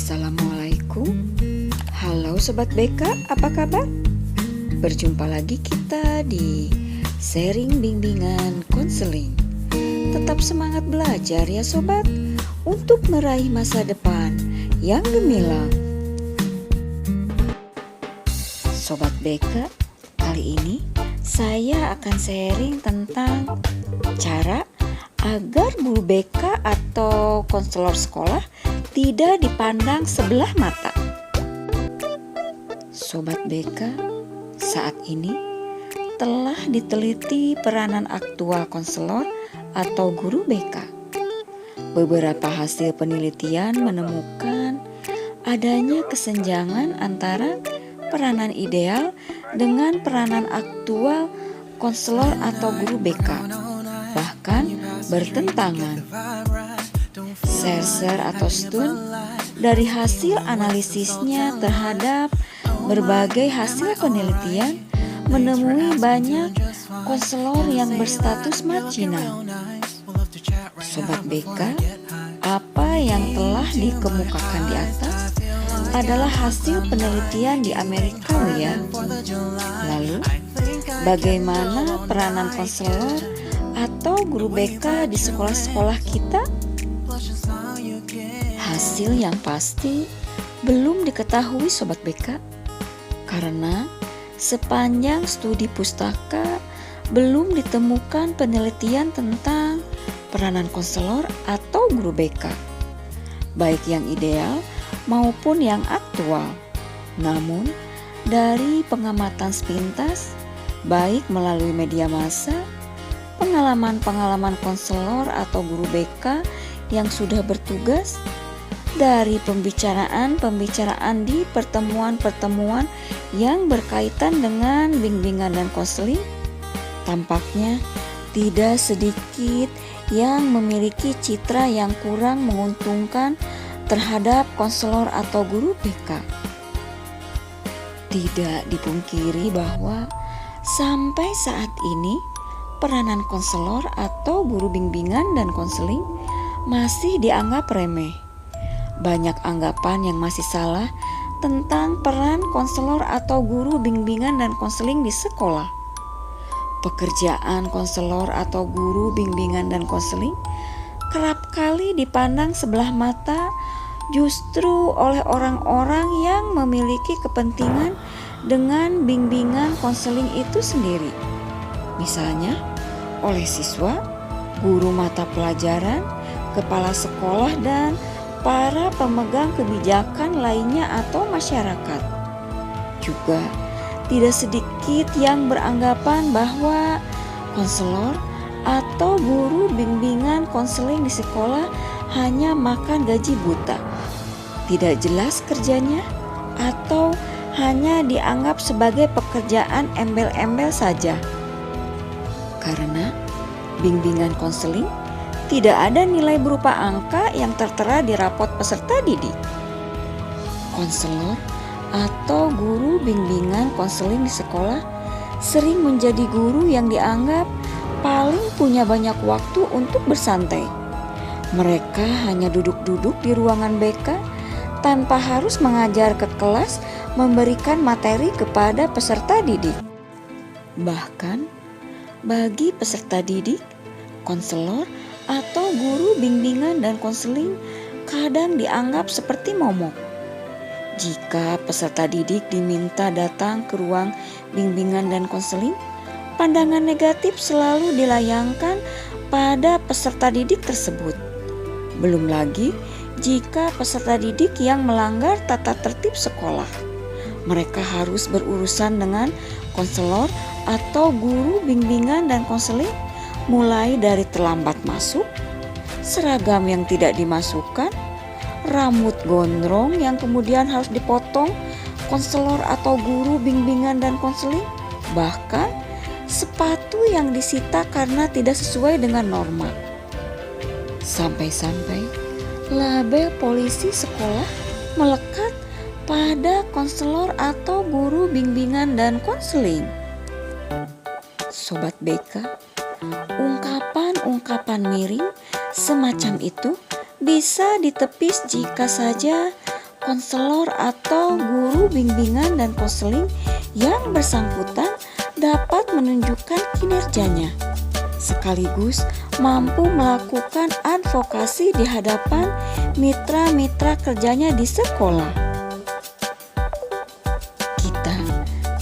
Assalamualaikum. Halo Sobat BK, apa kabar? Berjumpa lagi kita di sharing bimbingan konseling. Tetap semangat belajar ya Sobat, untuk meraih masa depan yang gemilang. Sobat BK, kali ini saya akan sharing tentang cara agar guru BK atau konselor sekolah tidak dipandang sebelah mata. Sobat BK, saat ini telah diteliti peranan aktual konselor atau guru BK. Beberapa hasil penelitian menemukan adanya kesenjangan antara peranan ideal dengan peranan aktual konselor atau guru BK, bahkan bertentangan. Serser atau Stun dari hasil analisisnya terhadap berbagai hasil penelitian menemui banyak konselor yang berstatus marginal. Sobat BK, apa yang telah dikemukakan di atas adalah hasil penelitian di Amerika ya. Lalu, bagaimana peranan konselor atau guru BK di sekolah-sekolah kita? Hasil yang pasti belum diketahui Sobat BK, karena sepanjang studi pustaka belum ditemukan penelitian tentang peranan konselor atau guru BK, baik yang ideal maupun yang aktual. Namun, dari pengamatan sepintas, baik melalui media massa, pengalaman-pengalaman konselor atau guru BK yang sudah bertugas, dari pembicaraan di pertemuan-pertemuan yang berkaitan dengan bimbingan dan konseling, tampaknya tidak sedikit yang memiliki citra yang kurang menguntungkan terhadap konselor atau guru BK. Tidak dipungkiri bahwa sampai saat ini peranan konselor atau guru bimbingan dan konseling masih dianggap remeh. Banyak anggapan yang masih salah tentang peran konselor atau guru bimbingan dan konseling di sekolah. Pekerjaan konselor atau guru bimbingan dan konseling kerap kali dipandang sebelah mata justru oleh orang-orang yang memiliki kepentingan dengan bimbingan konseling itu sendiri. Misalnya, oleh siswa, guru mata pelajaran, kepala sekolah, dan para pemegang kebijakan lainnya atau masyarakat. Juga tidak sedikit yang beranggapan bahwa konselor atau guru bimbingan konseling di sekolah hanya makan gaji buta, tidak jelas kerjanya, atau hanya dianggap sebagai pekerjaan embel-embel saja. Karena bimbingan konseling tidak ada nilai berupa angka yang tertera di rapot peserta didik. Konselor atau guru bimbingan konseling di sekolah sering menjadi guru yang dianggap paling punya banyak waktu untuk bersantai. Mereka hanya duduk-duduk di ruangan BK tanpa harus mengajar ke kelas, memberikan materi kepada peserta didik. Bahkan bagi peserta didik, konselor atau guru bimbingan dan konseling kadang dianggap seperti momok. Jika peserta didik diminta datang ke ruang bimbingan dan konseling, pandangan negatif selalu dilayangkan pada peserta didik tersebut. Belum lagi jika peserta didik yang melanggar tata tertib sekolah. Mereka harus berurusan dengan konselor atau guru bimbingan dan konseling, mulai dari terlambat masuk, seragam yang tidak dimasukkan, rambut gondrong yang kemudian harus dipotong konselor atau guru bimbingan dan konseling, bahkan sepatu yang disita karena tidak sesuai dengan norma. Sampai-sampai label polisi sekolah melekat pada konselor atau guru bimbingan dan konseling. Sobat BK, ungkapan-ungkapan miring semacam itu bisa ditepis jika saja konselor atau guru bimbingan dan konseling yang bersangkutan dapat menunjukkan kinerjanya, sekaligus mampu melakukan advokasi di hadapan mitra-mitra kerjanya di sekolah. Kita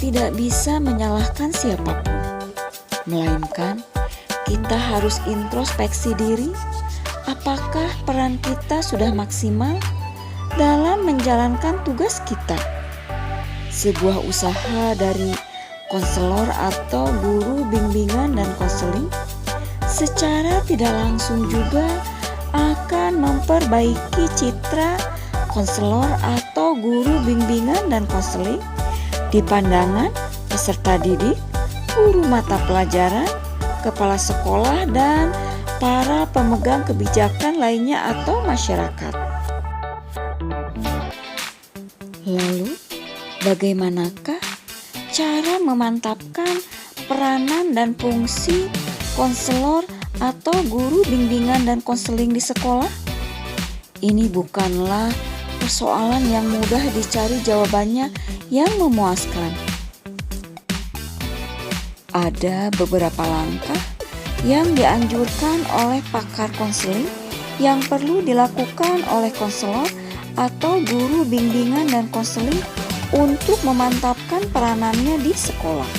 tidak bisa menyalahkan siapapun, melainkan kita harus introspeksi diri. Apakah peran kita sudah maksimal dalam menjalankan tugas kita? Sebuah usaha dari konselor atau guru bimbingan dan konseling secara tidak langsung juga akan memperbaiki citra konselor atau guru bimbingan dan konseling di pandangan peserta didik, guru mata pelajaran, kepala sekolah, dan para pemegang kebijakan lainnya atau masyarakat. Lalu, bagaimanakah cara memantapkan peranan dan fungsi konselor atau guru bimbingan dan konseling di sekolah? Ini bukanlah persoalan yang mudah dicari jawabannya yang memuaskan. Ada beberapa langkah yang dianjurkan oleh pakar konseling yang perlu dilakukan oleh konselor atau guru bimbingan dan konseling untuk memantapkan peranannya di sekolah.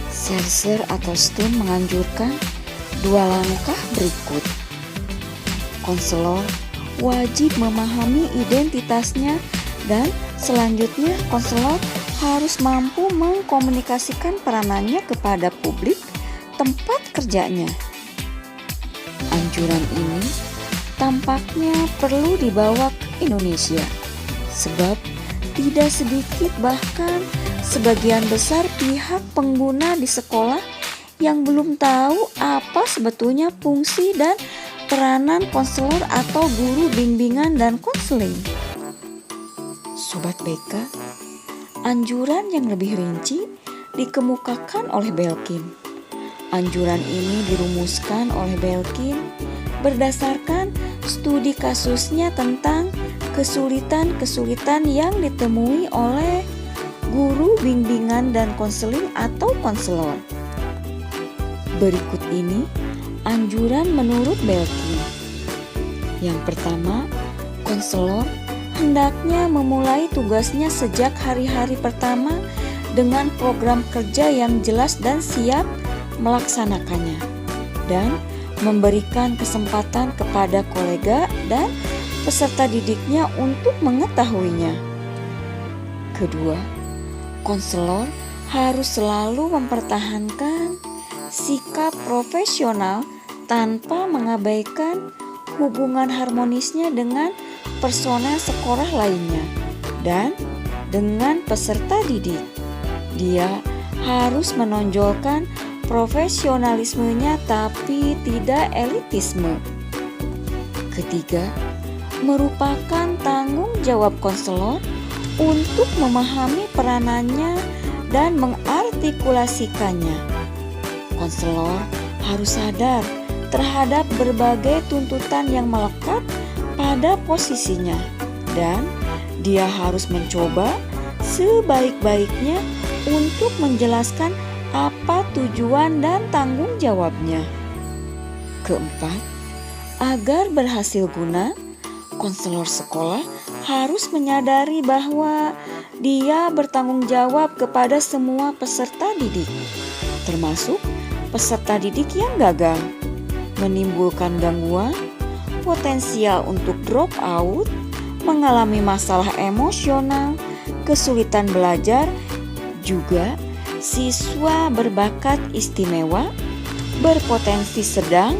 Serser atau Stone menganjurkan 2 langkah berikut. Konselor wajib memahami identitasnya dan selanjutnya konselor harus mampu mengkomunikasikan peranannya kepada publik tempat kerjanya. Anjuran ini tampaknya perlu dibawa ke Indonesia, sebab tidak sedikit bahkan sebagian besar pihak pengguna di sekolah yang belum tahu apa sebetulnya fungsi dan peranan konselor atau guru bimbingan dan konseling. Sobat BK, anjuran yang lebih rinci dikemukakan oleh Belkin. Anjuran ini dirumuskan oleh Belkin berdasarkan studi kasusnya tentang kesulitan-kesulitan yang ditemui oleh guru bimbingan dan konseling atau konselor. Berikut ini anjuran menurut Belkin. Yang pertama, konselor hendaknya memulai tugasnya sejak hari-hari pertama dengan program kerja yang jelas dan siap melaksanakannya, dan memberikan kesempatan kepada kolega dan peserta didiknya untuk mengetahuinya. Kedua, konselor harus selalu mempertahankan sikap profesional tanpa mengabaikan hubungan harmonisnya dengan personel sekolah lainnya dan dengan peserta didik. Dia harus menonjolkan profesionalismenya tapi tidak elitisme. Ketiga, merupakan tanggung jawab konselor untuk memahami peranannya dan mengartikulasikannya. Konselor harus sadar terhadap berbagai tuntutan yang melekat pada posisinya, dan dia harus mencoba sebaik-baiknya untuk menjelaskan apa tujuan dan tanggung jawabnya. Keempat, agar berhasil guna, konselor sekolah harus menyadari bahwa dia bertanggung jawab kepada semua peserta didik, termasuk peserta didik yang gagal, menimbulkan gangguan, potensial untuk drop out, mengalami masalah emosional, kesulitan belajar, juga siswa berbakat istimewa, berpotensi sedang,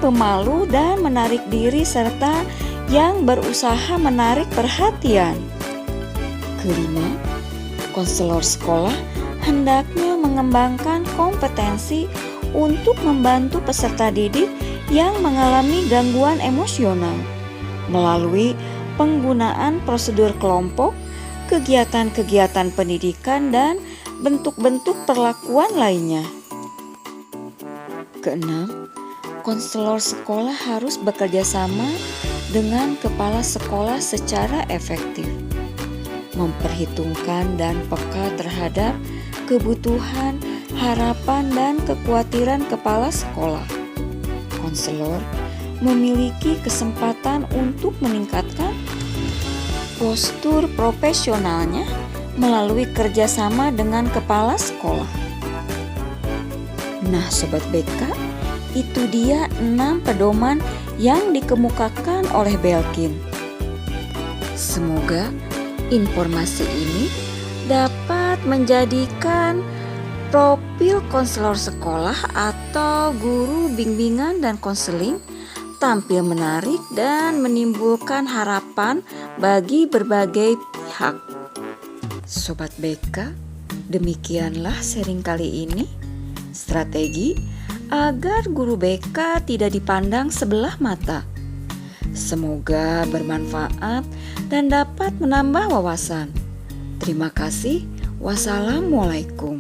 pemalu dan menarik diri, serta yang berusaha menarik perhatian. Kelima, konselor sekolah hendaknya mengembangkan kompetensi untuk membantu peserta didik yang mengalami gangguan emosional melalui penggunaan prosedur kelompok, kegiatan-kegiatan pendidikan, dan bentuk-bentuk perlakuan lainnya. Keenam, konselor sekolah harus bekerja sama dengan kepala sekolah secara efektif, memperhitungkan dan peka terhadap kebutuhan, harapan, dan kekhawatiran kepala sekolah. Konselor memiliki kesempatan untuk meningkatkan postur profesionalnya melalui kerjasama dengan kepala sekolah. Nah, Sobat BK, itu dia 6 pedoman yang dikemukakan oleh Belkin. Semoga informasi ini dapat menjadikan profil konselor sekolah atau guru bimbingan dan konseling tampil menarik dan menimbulkan harapan bagi berbagai pihak. Sobat BK, demikianlah sharing kali ini. Strategi agar guru BK tidak dipandang sebelah mata. Semoga bermanfaat dan dapat menambah wawasan. Terima kasih. Wassalamualaikum.